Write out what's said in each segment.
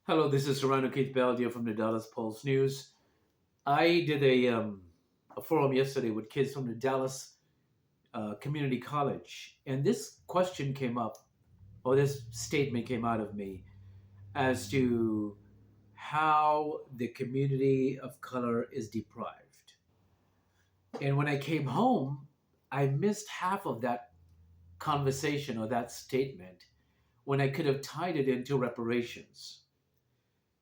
Hello, this is Sirrano Baldeo from the Dallas Pulse News. I did a forum yesterday with kids from the Dallas Community College, and this question came up, or this statement came out of me as to how the community of color is deprived. And when I came home, I missed half of that conversation or that statement when I could have tied it into reparations.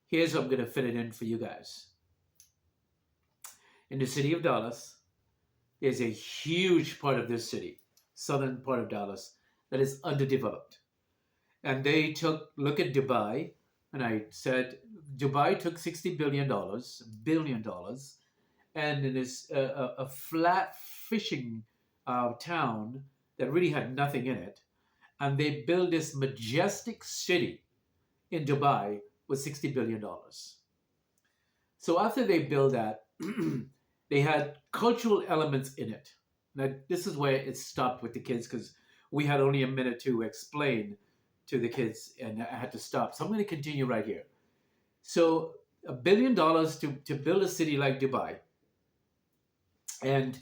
Here's how I'm going to fit it in for you guys. In the city of Dallas, there's a huge part of this city, southern part of Dallas, that is underdeveloped. And they took look at Dubai, and I said Dubai took $60 billion, and it is a flat fishing town that really had nothing in it, and they built this majestic city in Dubai with $60 billion. So after they built that, they had cultural elements in it. Now, this is where it stopped with the kids because we had only a minute to explain to the kids and I had to stop. So I'm going to continue right here. So $1 billion to build a city like Dubai. And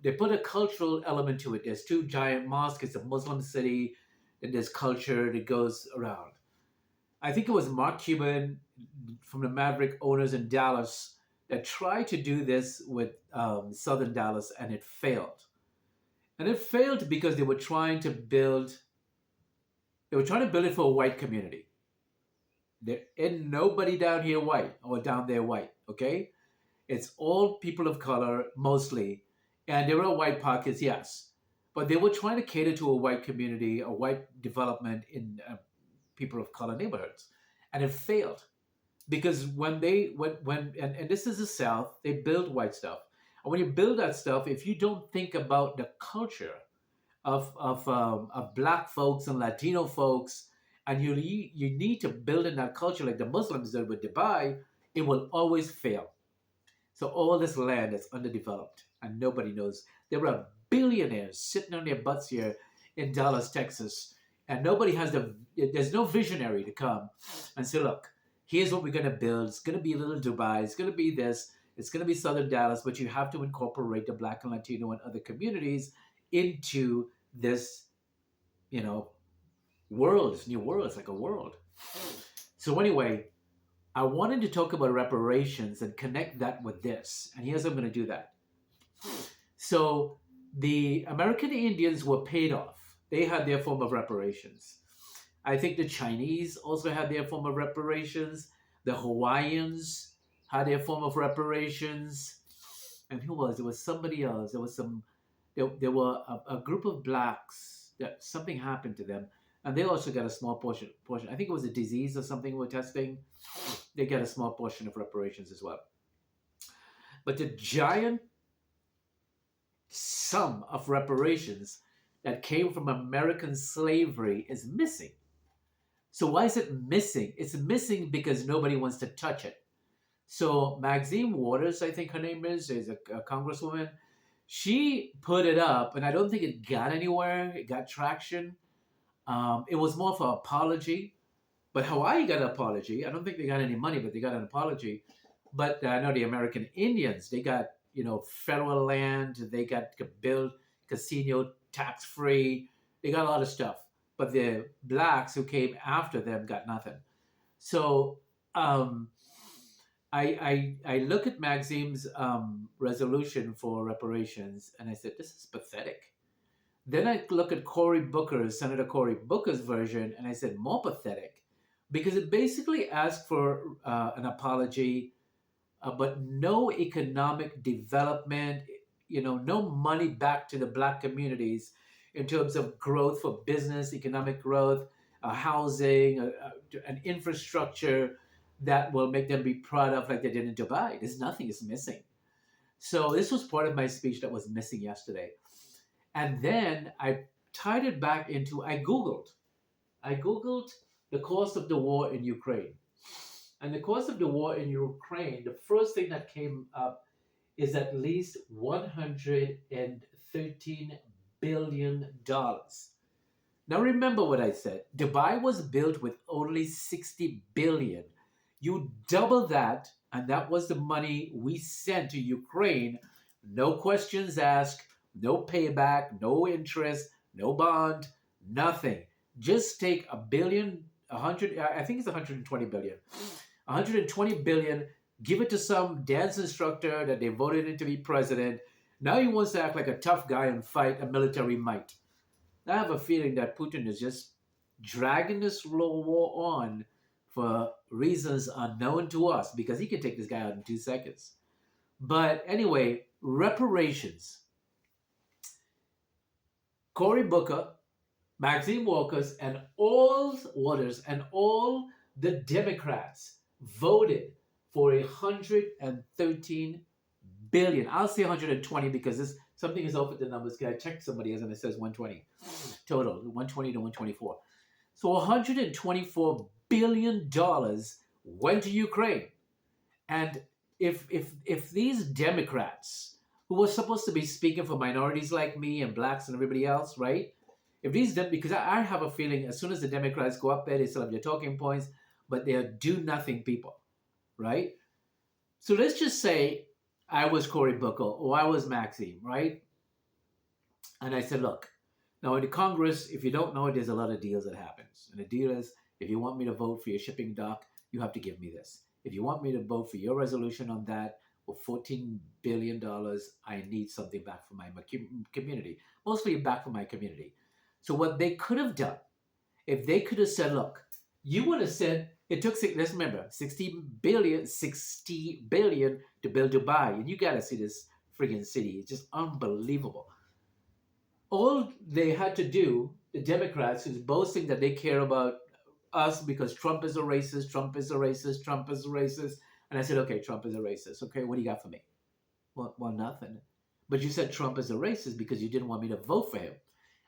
they put a cultural element to it. There's two giant mosques. It's a Muslim city. And there's culture that goes around. I think it was Mark Cuban from the Maverick owners in Dallas that tried to do this with Southern Dallas, and it failed. And it failed because they were trying to build it for a white community. There ain't nobody down here white or down there white. Okay, it's all people of color mostly, and there were white pockets, yes, but they were trying to cater to a white community, a white development in people of color neighborhoods, and it failed because and this is the South, they build white stuff, and when you build that stuff, if you don't think about the culture of Black folks and Latino folks, and you need to build in that culture like the Muslims did with Dubai, it will always fail. So all this land is underdeveloped, and nobody knows. There are billionaires sitting on their butts here in Dallas, Texas, and nobody has there's no visionary to come and say, look, here's what we're going to build. It's going to be a little Dubai. It's going to be this. It's going to be Southern Dallas, but you have to incorporate the Black and Latino and other communities into this, you know, world, this new world. It's like a world. So anyway, I wanted to talk about reparations and connect that with this. And here's how I'm going to do that. So the American Indians were paid off. They had their form of reparations. I think the Chinese also had their form of reparations. The Hawaiians had their form of reparations. And who was? There was somebody else. There was some. There were a group of blacks that something happened to them, and they also got a small portion. I think it was a disease or something we're testing. They get a small portion of reparations as well. But the giant sum of reparations that came from American slavery is missing. So why is it missing? It's missing because nobody wants to touch it. So Maxine Waters, I think her name is a congresswoman. She put it up, and I don't think it got anywhere. It got traction. It was more for apology. But Hawaii got an apology. I don't think they got any money, but they got an apology. But I know the American Indians, they got, federal land. They got to build casino tax free. They got a lot of stuff. But the blacks who came after them got nothing. So I look at Maxime's resolution for reparations, and I said, this is pathetic. Then I look at Senator Cory Booker's version, and I said, more pathetic, because it basically asked for an apology, but no economic development, no money back to the black communities in terms of growth for business, economic growth, housing, an infrastructure that will make them be proud of like they did in Dubai. There's nothing is missing. So this was part of my speech that was missing yesterday. And then I tied it back into, I Googled the cost of the war in Ukraine. And the cost of the war in Ukraine, the first thing that came up is at least $113 billion. Now remember what I said. Dubai was built with only 60 billion. You double that, and that was the money we sent to Ukraine. No questions asked, no payback, no interest, no bond, nothing. Just take a billion, a hundred, I think it's 120 billion. 120 billion, give it to some dance instructor that they voted in to be president. Now he wants to act like a tough guy and fight a military might. I have a feeling that Putin is just dragging this war on for reasons unknown to us because he can take this guy out in 2 seconds. But anyway, reparations. Cory Booker, Maxine Walker's, and all Waters and all the Democrats voted for 113 billion. I'll say 120 because this something is off with the numbers. I checked somebody else and it says 120 total, 120 to 124. So 124 billion dollars went to Ukraine. And if these Democrats who were supposed to be speaking for minorities like me and blacks and everybody else, right? If these because I have a feeling as soon as the Democrats go up there, they still have their talking points, but they are do nothing people, right? So let's just say I was Cory Booker or I was Maxime, right? And I said, look, now in the Congress, if you don't know it, there's a lot of deals that happens. And the deal is, if you want me to vote for your shipping dock, you have to give me this. If you want me to vote for your resolution on that for $14 billion, I need something back from my community, mostly back from my community. So what they could have done, if they could have said, look, you would have said, it took, let's remember, 60 billion to build Dubai. And you got to see this friggin' city. It's just unbelievable. All they had to do, the Democrats, who's boasting that they care about us because Trump is a racist, Trump is a racist, Trump is a racist. And I said, okay, Trump is a racist. Okay, what do you got for me? Well, nothing. But you said Trump is a racist because you didn't want me to vote for him.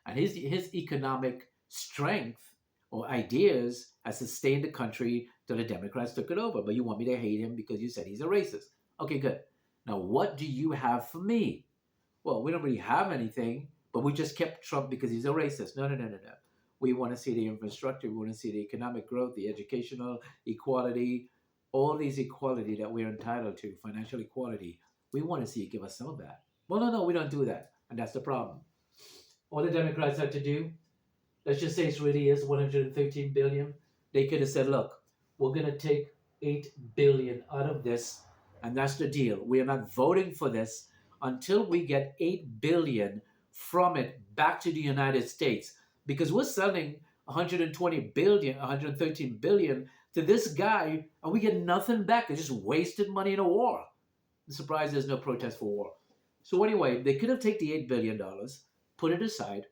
And his economic strength or ideas has sustained the country till the Democrats took it over. But you want me to hate him because you said he's a racist. Okay, good. Now, what do you have for me? Well, we don't really have anything, but we just kept Trump because he's a racist. No, no, no, no, no. We want to see the infrastructure. We want to see the economic growth, the educational equality, all these equality that we're entitled to, financial equality. We want to see you give us some of that. Well, no, no, we don't do that. And that's the problem. All the Democrats had to do, let's just say it really is 113 billion. They could have said, look, we're going to take 8 billion out of this, and that's the deal. We are not voting for this until we get 8 billion from it back to the United States, because we're selling 120 billion, 113 billion to this guy, and we get nothing back. It's just wasted money in a war. I'm surprised there's no protest for war. So anyway, they could have taken the $8 billion, put it aside,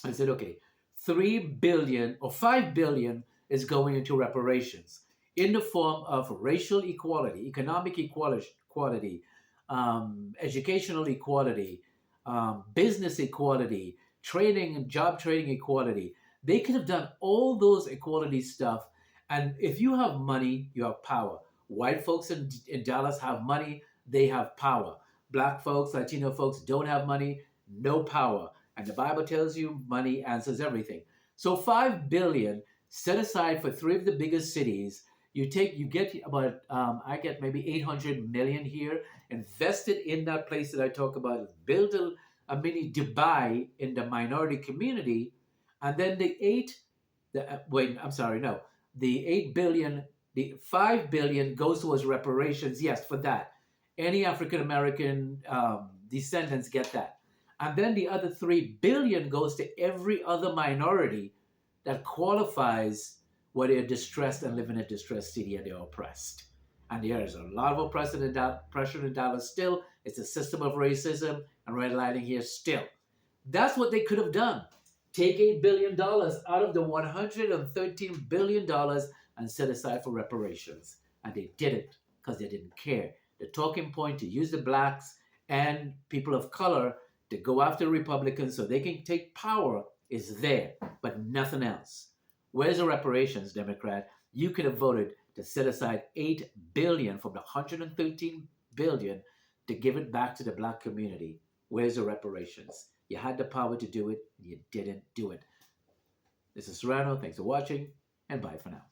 and said, okay, 3 billion or 5 billion is going into reparations in the form of racial equality, economic equality, educational equality, business equality, training and job training equality. They could have done all those equality stuff. And if you have money, you have power. White folks in Dallas have money, they have power. Black folks, Latino folks don't have money, no power. And the Bible tells you money answers everything. So 5 billion set aside for 3 of the biggest cities. You get about, I get maybe 800 million here, invested in that place that I talk about, build a mini Dubai in the minority community, and then the 8 billion, the 5 billion goes towards reparations. Yes, for that. Any African American descendants get that. And then the other 3 billion goes to every other minority that qualifies where they're distressed and live in a distressed city and they're oppressed. And there is a lot of oppression in Dallas still. It's a system of racism and redlining here still. That's what they could have done. Take $8 billion out of the $113 billion and set aside for reparations. And they didn't because they didn't care. The talking point to use the blacks and people of color to go after Republicans so they can take power is there, but nothing else. Where's the reparations, Democrat? You could have voted to set aside $8 billion from the $113 billion to give it back to the black community. Where's the reparations? You had the power to do it, you didn't do it. This is Sirrano. Thanks for watching, and bye for now.